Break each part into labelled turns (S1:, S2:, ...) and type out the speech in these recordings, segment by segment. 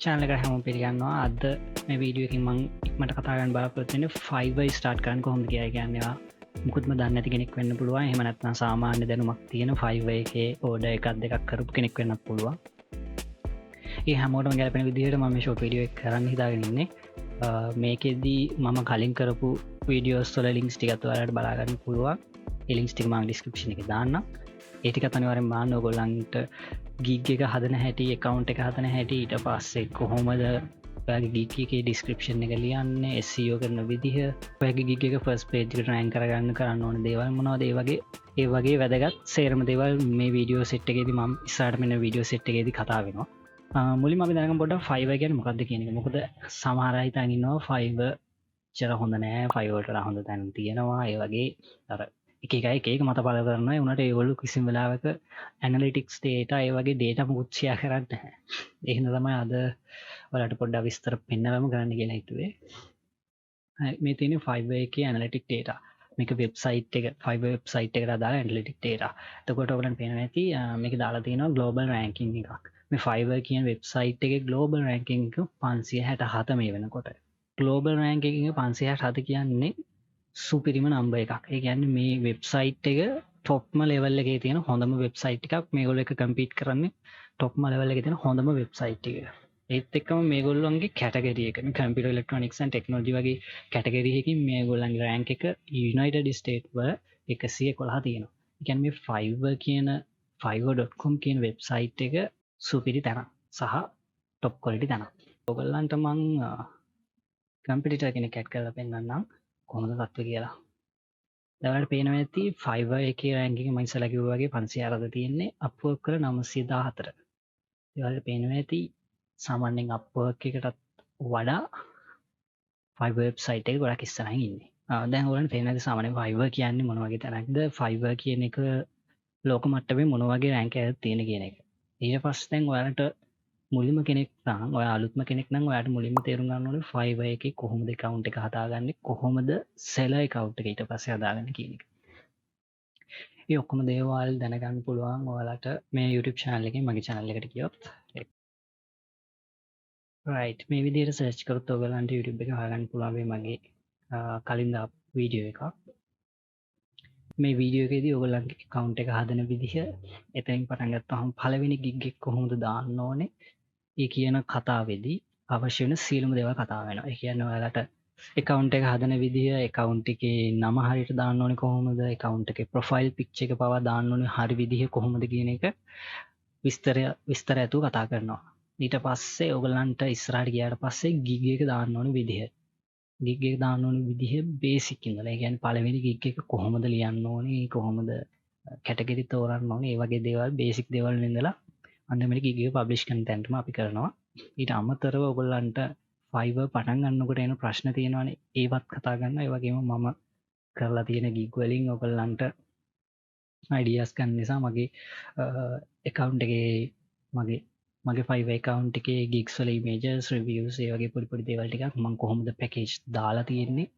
S1: channel එකට හැමෝම පිළිගන්නවා. අද මේ වීඩියෝ එකකින් මම ඉක්මනට කතා කරන්න බලාපොරොත්තු වෙන්නේ Fiverr start කරන්න කොහොමද කියලා. කියන්නේ ඒවා මුකුත්ම දන්නේ නැති කෙනෙක් වෙන්න පුළුවන්. එහෙම නැත්නම් සාමාන්‍ය දැනුමක් තියෙන Fiverr එකේ order එකක් දෙකක් කරපු කෙනෙක් වෙන්නත් පුළුවන්. ඒ හැමෝටම ගැලපෙන විදිහට මම මේ ෂෝට් වීඩියෝ එක කරන්න හිතාගෙන ඉන්නේ. මේකෙදී මම කලින් කරපු වීඩියෝස් වල ලින්ක්ස් ටිකත් ඔයාලට බලා ගන්න පුළුවන්. ඒ ලින්ක්ස් ටික මම ඩිස්ක්‍රිප්ෂන් එකේ දාන්නම්. ඒ ටිකත් අනිවාර්යෙන් බලන්න. ඔයගොල්ලන්ට ගිග් එක හදන හැටි, account එක හදන හැටි, ඊට පස්සේ කොහොමද ඔයාගේ ගිග් එකේ description එක ලියන්නේ, SEO කරන විදිහ, ඔයාගේ ගිග් එක first page එකට rank කරන්න ඕන දේවල් මොනවද, ඒ වගේ වැදගත් සේරම දේවල් මේ වීඩියෝ සෙට් එකේදී මම ඉස්සරහට මෙන්න වීඩියෝ සෙට් එකේදී කතා වෙනවා. මුලින්ම අපි දැනගමු පොඩ්ඩක් Fiverr කියන්නේ මොකක්ද කියන එක. මොකද සමහර අය හිතන් ඉන්නවා Fiverr චර හොඳ නෑ, Fiverr වලට හොඳ තැන් තියෙනවා. ඒ වගේ අර එක මත පල කරනවා. උනට ඒගොල්ලු කිසිම වෙලාවක ඇනලිටික්ස් data ඒ වගේ data මුකුත් share කරන්නේ නැහැ. ඒ හින්දා තමයි අද ඔයාලට පොඩ්ඩක් විස්තර පෙන්නවම ගන්න කියලා හිතුවේ. මේ තියෙන්නේ Fiverr එකේ analytic data. මේක වෙබ්සයිට් එක, Fiverr වෙබ්සයිට් එකට අදාළ analytic data. එතකොට ඔයගලන්ට පේනවා ඇති මේක දාලා තියෙනවා global ranking එකක්. මේ Fiverr කියන වෙබ්සයිට් එකේ global ranking එක 567 මේ වෙනකොට. global ranking එක 567 කියන්නේ සුපිරිම නම්බර් එකක්. ඒ කියන්නේ මේ වෙබ්සයිට් එක ටොප්ම ලෙවල් එකේ තියෙන හොඳම වෙබ්සයිට් එකක්. මේගොල්ලෝ එක කම්පීට් කරන්නේ ටොප්ම ලෙවල් එකේ තියෙන හොඳම වෙබ්සයිට් එක. ඒත් එක්කම මේගොල්ලන්ගේ කැටගරි එක, කම්පියුටර් ඉලෙක්ට්‍රොනික්ස් ඇන්ඩ් ටෙක්නොලොජි වගේ කැටගරි එකකින් මේගොල්ලන්ගේ රෑන්ක් එක යුනයිටඩ් ස්ටේට් වල 111 තියෙනවා. ඒ කියන්නේ මේ Fiverr කියන fiverr.com කියන වෙබ්සයිට් එක සුපිරි තැනක් සහ ටොප් ක්වොලිටි තැනක්. ඔයගොල්ලන්ට මම කම්පිටිටර් කෙනෙක් ඇඩ් කරලා පෙන්නන්නම් කොහොමද තත්ත්වය කියලා. දැන් ඔයාලට පේනවා ඇති Fiverr එකේ රෑන්කින් එක මම ඉස්සලා කිව්වා වගේ 506 තියෙන්නේ, Upwork වල 914. ඔයාලට පේනවා ඇති සාමාන්‍යයෙන් Upwork එකටත් වඩා Fiverr වෙබ්සයිට් එක ගොඩක් ඉස්සරහින් ඉන්නේ. දැන් ඔයාලට පේනවා ඇති සාමාන්‍යයෙන් Fiverr කියන්නේ මොන වගේ තැනක්ද, Fiverr කියන එක ලෝක මට්ටමේ මොන වගේ රෑන්ක් එකක් තියෙන කියන එක. ඊට පස්සේ දැන් ඔයාලට මුලින්ම කෙනෙක් නම්, ඔයා අලුත්ම කෙනෙක් නම් ඔයාට මුලින්ම තේරුම් ගන්න ඕනේ Fiverr එකේ කොහොමද account එක හදාගන්නේ, කොහොමද seller account එක ඊට පස්සේ හදාගන්නේ කියන එක. මේ ඔක්කොම දේවල් දැනගන්න පුළුවන් ඔයාලට මේ YouTube channel එකෙන්, මගේ channel එකට ගියොත්. right, මේ විදිහට search කරොත් ඔයගලන්ට YouTube එක හොයාගන්න පුළුවන් මේ මගේ කලින් දාපු වීඩියෝ එකක්. මේ වීඩියෝ එකේදී ඔයගලන්ගේ account එක හදන විදිහ, එතනින් පටන් ගත්තාම පළවෙනි gig එක කොහොමද දාන්න ඕනේ, ඒ කියන කතාවේදී අවශ්‍ය වෙන සියලුම දේවල් කතා වෙනවා. ඒ කියන්නේ ඔයාලට account එක හදන විදිය, account එකේ නම හරියට දාන්න ඕනේ කොහොමද, account එකේ profile picture එක පවා දාන්න ඕනේ හරි විදිහ කොහොමද කියන එක විස්තර ඇතුව කතා කරනවා. ඊට පස්සේ ඔයගලන්ට ඉස්සරහට ගියාට පස්සේ gig එක දාන්න ඕනේ විදිහ. gig එක දාන්න ඕනේ විදිහ basic ඉඳලා. ඒ කියන්නේ පළවෙනි gig එක කොහොමද ලියන්න ඕනේ, කොහොමද category තෝරන්න ඕනේ, ඒ වගේ දේවල් basic දේවල් ඉඳලා අන්තිමට gig එක publish කරන තැනටම අපි කරනවා. ඊට අමතරව ඔයගොල්ලන්ට Fiverr පටන් ගන්නකොට එන ප්‍රශ්න තියෙනවානේ, ඒවත් කතා කරනවා. ඒ වගේම මම කරලා තියෙන gig වලින් ඔයගොල්ලන්ට ideas ගන්න නිසා මගේ account එකේ මගේ Fiverr account එකේ gigs වල images, reviews, ඒ වගේ පොඩි දේවල් ටිකක් මම කොහොමද package දාලා තියෙන්නේ,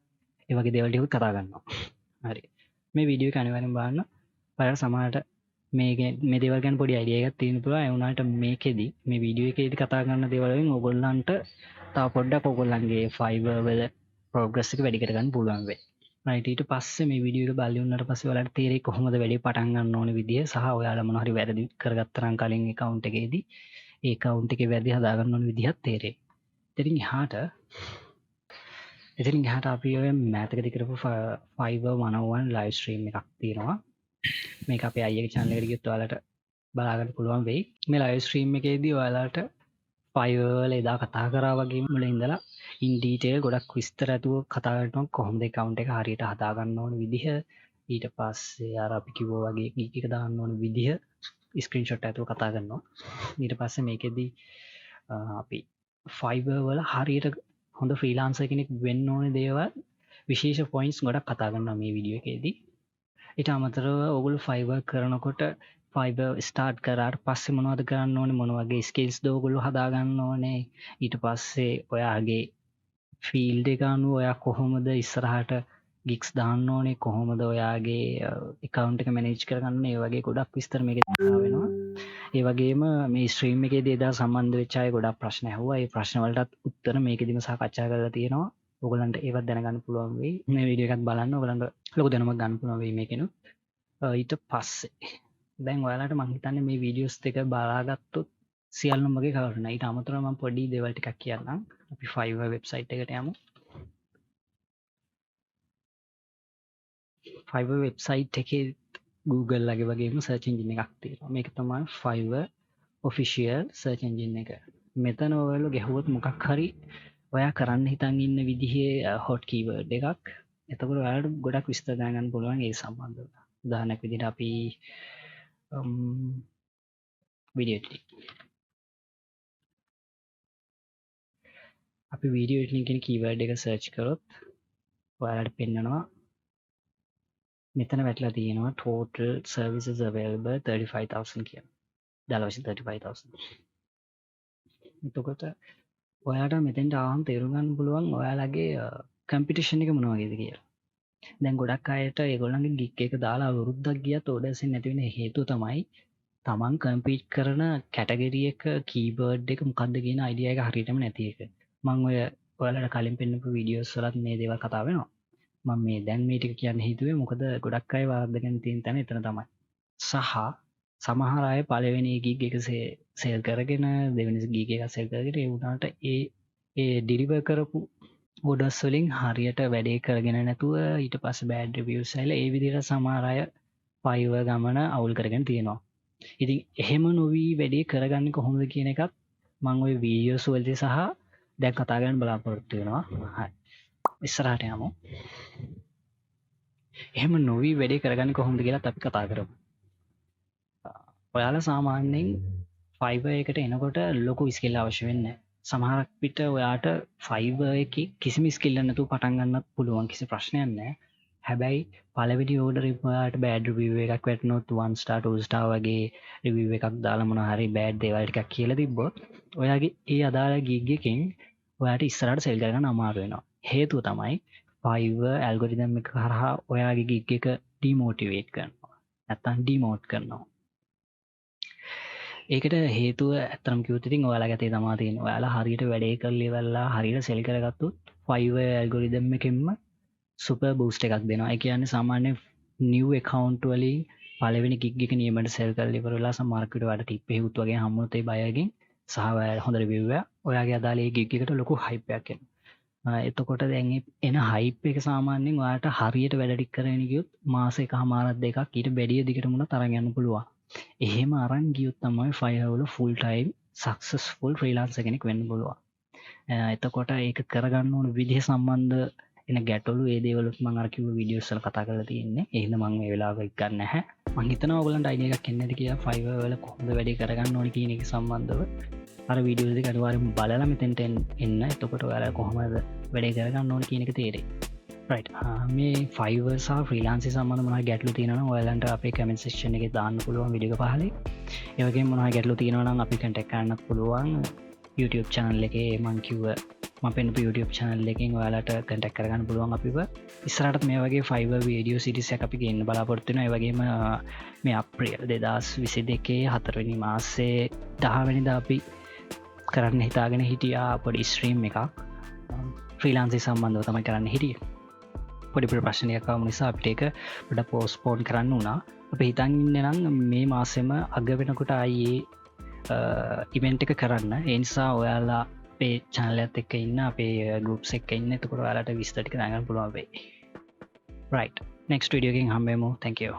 S1: ඒ වගේ දේවල් ටිකක් කතා කරනවා. හරි. මේ වීඩියෝ එක අනිවාර්යෙන් බලන්න. ඔයාලට සමහරට මේ දේවල් ගැන පොඩි අයිඩියා එකක් තියෙන්න පුළුවන්. ඒ වුණාට මේකෙදි, මේ වීඩියෝ එකේදී කතා කරන දේවල් වලින් ඔයගොල්ලන්ට තව පොඩ්ඩක් ඔයගොල්ලන්ගේ Fiverr වල progress එක වැඩි කරගන්න පුළුවන් වෙයි. right, ඊට පස්සේ මේ වීඩියෝ එක බලලා ඉවරනට පස්සේ ඔයාලට තේරෙයි කොහොමද වැඩි පටන් ගන්න ඕන විදිය, සහ ඔයාලා මොන හරි වැරදි කරගත්තා නම් කලින් account එකේදී ඒ account එකේ වැරදි හදා ගන්න ඕන විදිහත් තේරෙයි. ඉතින් එහාට අපි ඔය මෑතකදී කරපු Fiverr 101 live stream එකක් තියෙනවා. මේක අපේ අයියාගේ channel එකට ගියොත් ඔයාලට බලා ගන්න පුළුවන් වෙයි. මේ live stream එකේදී ඔයාලට Fiverr වල එදා කතා කරා වගේ මුලින් ඉඳලා in detail ගොඩක් විස්තර ඇතුව කතා කරනවා කොහොමද account එක හරියට හදා ගන්න ඕන විදිහ, ඊට පස්සේ අර අපි කිව්වා වගේ gig එක දාන්න ඕන විදිහ screenshot ඇතුව කතා කරනවා. ඊට පස්සේ මේකෙදී අපි Fiverr වල හරියට හොඳ freelancer කෙනෙක් වෙන්න ඕන දේවල්, විශේෂ points ගොඩක් කතා කරනවා මේ වීඩියෝ එකේදී. ඊට අමතරව ඔයගොල්ලෝ Fiverr කරනකොට Fiverr start කරාට පස්සේ මොනවද කරන්න ඕනේ, මොන වගේ skills ද ඔයගොල්ලෝ හදා ගන්න ඕනේ, ඊට පස්සේ ඔයාගේ field එක අනුව ඔයා කොහොමද ඉස්සරහට ගික්ස් දාන්න ඕනේ කොහොමද ඔයාගේ account එක manage කරගන්න ඒ වගේ ගොඩක් විස්තර මේකේ වෙනවා. ඒ වගේම මේ ස්ට්‍රීම් එකේදී එදා සම්බන්ධ වෙච්ච අය ගොඩක් ප්‍රශ්න ඇහුවා. ඒ ප්‍රශ්න වලටත් උත්තර මේකෙදිම සාකච්ඡා කරලා තියෙනවා. ඔයගලන්ට ඒවත් දැනගන්න පුළුවන් වෙයි. මේ වීඩියෝ එකත් බලන්න ඔයගලන්ට ලොකු දැනුමක් ගන්න පුළුවන් වෙයි මේකෙනුත්. ඊට පස්සේ දැන් ඔයාලට මම හිතන්නේ මේ වීඩියෝස් දෙක බලාගත්තොත් සියල්ලම වගේ කවර් වෙනවා. ඊට අමතරව මම පොඩි දේවල් ටිකක් කියන්නම්. අපි Fiverr වෙබ්සයිට් එකට යමු. Fiverr වෙබ්සයිට් එකේ Google ලගේ වගේම search engine එකක් තියෙනවා. මේක තමයි Fiverr official search engine එක. මෙතන ඔයාලා ගැහුවොත් මොකක් හරි ඔයා කරන්න හිතන් ඉන්න විදිහේ hot keyword එකක්. එතකොට ඔයාලට ගොඩක් විස්තර දැනගන්න පුළුවන් ඒ සම්බන්ධව. උදාහරණයක් විදිහට අපි video editing. අපි video editing කියන keyword එක search කරොත් ඔයාලට පෙන්නනවා මෙතන වැටලා තියෙනවා total services available 35000 කියලා. 35000. එතකොට ඔයාට මෙතෙන්ට ආවම තේරුම් ගන්න පුළුවන් ඔයාලගේ කම්පිටිෂන් එක මොන වගේද කියලා. දැන් ගොඩක් අයට ඒගොල්ලන්ගේ ගිග් එක දාලා අවුරුද්දක් ගියත් ඕඩර්ස් එන්නේ නැති වෙන හේතුව තමයි තමන් කම්පීට් කරන කැටගරි එක කීවර්ඩ් එක මොකක්ද කියන අයිඩියා එක හරියටම නැති එක. මම ඔයාලට කලින් පෙන්නපු වීඩියෝස් වලත් මේ දේවල් කතා වෙනවා. මම මේ දැන් මේ ටික කියන්න හිතුවේ මොකද ගොඩක් අය වරද්දගෙන තියෙන තැන එතන තමයි. සහ සමහර අය පළවෙනි ගිග් එක සේල් කරගෙන දෙවෙනි ගිග් එක සේල් කරගෙන ඒ වුණාට ඒ ඩිලිවර් කරපු ඕඩර්ස් වලින් හරියට වැඩේ කරගෙන නැතුව ඊට පස්සේ බෑඩ් රිවිව්ස් ඇවිල්ලා ඒ විදිහට සමහර අය Fiverr ගමන අවුල් කරගෙන තියෙනවා. ඉතින් එහෙම නොවි වැඩේ කරගන්නේ කොහොමද කියන එකත් මම ওই වීඩියෝස් වලදී සහ දැන් කතා කරන්න බලාපොරොත්තු වෙනවා. හරි. ඉස්සරහට යමු. එහෙම නොවි වැඩේ කරගන්නේ කොහොමද කියලාත් අපි කතා කරමු. ඔයාලා සාමාන්‍යයෙන් Fiverr එකට එනකොට ලොකු ස්කිල් අවශ්‍ය වෙන්නේ නැහැ. සමහරක් විට ඔයාට Fiverr එකේ කිසිම ස්කිල් නැතුව පටන් ගන්නත් පුළුවන් කිසි ප්‍රශ්නයක් නැහැ. හැබැයි පළවෙනි ඕඩර් එක ඔයාට බෑඩ් රිවිව් එකක් වැටුනොත් 1 star 2 star වගේ රිවිව් එකක් දාලා මොනවා හරි බෑඩ් දේවල් ටිකක් කියලා තිබ්බොත් ඔයාගේ ඒ අදාළ ගිග් එකෙන් ඔයාට ඉස්සරහට සෙල් කරගන්න අමාරු වෙනවා. හේතුව තමයි Fiverr ඇල්ගොරිතම් එක හරහා ඔයාගේ ගිග් එක ඩිමෝටිවේට් කරනවා. නැත්තම් ඩිමෝට් කරනවා. ඒකට හේතුව ඇත්තටම කිව්වොත් ඉතින් ඔයාලගේ අතේ තමයි තියෙන්නේ. ඔයාලා හරියට වැඩේ කරලා ඉවරලා හරියට සෙල් කරගත්තොත් Fiverr ඇල්ගොරිතම් එකෙන්ම සුපර් බූස්ට් එකක් දෙනවා. ඒ කියන්නේ සාමාන්‍ය new account වලින් පළවෙනි gig එක නියමයට sell කරලා ඉවරලා සමහරක් විට ඔයාලට tip එහෙවුත් වගේ හම්බුනොත් ඒ බයර්ගෙන් සහ ඔයාලා හොඳ review එක ඔයාගේ අදාළ ඒ gig එකට ලොකු hype එකක් එනවා. එතකොට දැන් එන hype එක සාමාන්‍යයෙන් ඔයාලට හරියට වැඩ ටික කරගෙන ගියොත් මාස එකමාරක් දෙකක් ඊට වැඩිය දිගටම උනත් අරන් යන්න පුළුවන්. එහෙම අරන් ගියොත් තමයි Fiverr වල full time successful freelancer කෙනෙක් වෙන්න පුළුවන්. එතකොට ඒක කරගන්න ඕන විදිහ සම්බන්ධ එන ගැටලු ඒ දේවලුත් මම අර කිව්ව වීඩියෝස් වල කතා කරලා තියෙන්නේ. ඒ හින්දා මම මේ වෙලාව ගන්න නැහැ. මම හිතනවා ඔයගලන්ට අයිඩියා එකක් එන්නේ නැති කියලා Fiverr වල කොහොමද වැඩේ කරගන්න ඕනේ කියන එක සම්බන්ධව අර වීඩියෝස් දෙක අනිවාර්යෙන්ම බලලා මෙතෙන්ට එන්න. එතකොට ඔයාලා කොහොමද වැඩේ කරගන්න ඕනේ කියන එක තේරෙයි. right. මේ Fiverr සහ freelancing සම්බන්ධ මොනවා ගැටලු තියෙනවා නම් ඔයාලන්ට අපේ comment section එකේ දාන්න පුළුවන් වීඩියෝ එක පහලේ. ඒ වගේම මොනවා ගැටලු තියෙනවා නම් අපි contact කරන්නත් පුළුවන් YouTube channel එකේ මම කිව්ව මම පෙන්නපු YouTube channel එකෙන් ඔයාලට contact කරගන්න පුළුවන් අපිව. ඉස්සරහටත් මේ වගේ Fiverr video series එකක් අපි ගෙන්න බලාපොරොත්තු වෙනවා. ඒ වගේම මේ අප්‍රේල් 2022 4 වෙනි මාසේ 10 වෙනිදා අපි කරන්න හිතාගෙන හිටියා පොඩි ස්ට්‍රීම් එකක්. freelancing සම්බන්ධව තමයි කරන්න හිටියේ. පොඩි ප්‍රශ්නයක් ආව නිසා අපිට ඒක පොඩ්ඩක් postpone කරන්න වුණා. අපි හිතන් ඉන්නේ නම් මේ මාසෙම අග වෙනකොට ආයේ ඉවෙන්ට් එක කරන්න. ඒ නිසා ඔයාලා අපේ channel එකත් එක්ක ඉන්න අපේ groups එක්ක ඉන්න. එතකොට ඔයාලට විස්තර ටික දැනගන්න පුළුවන් වෙයි. right. next video එකෙන් හම්බෙමු. thank you.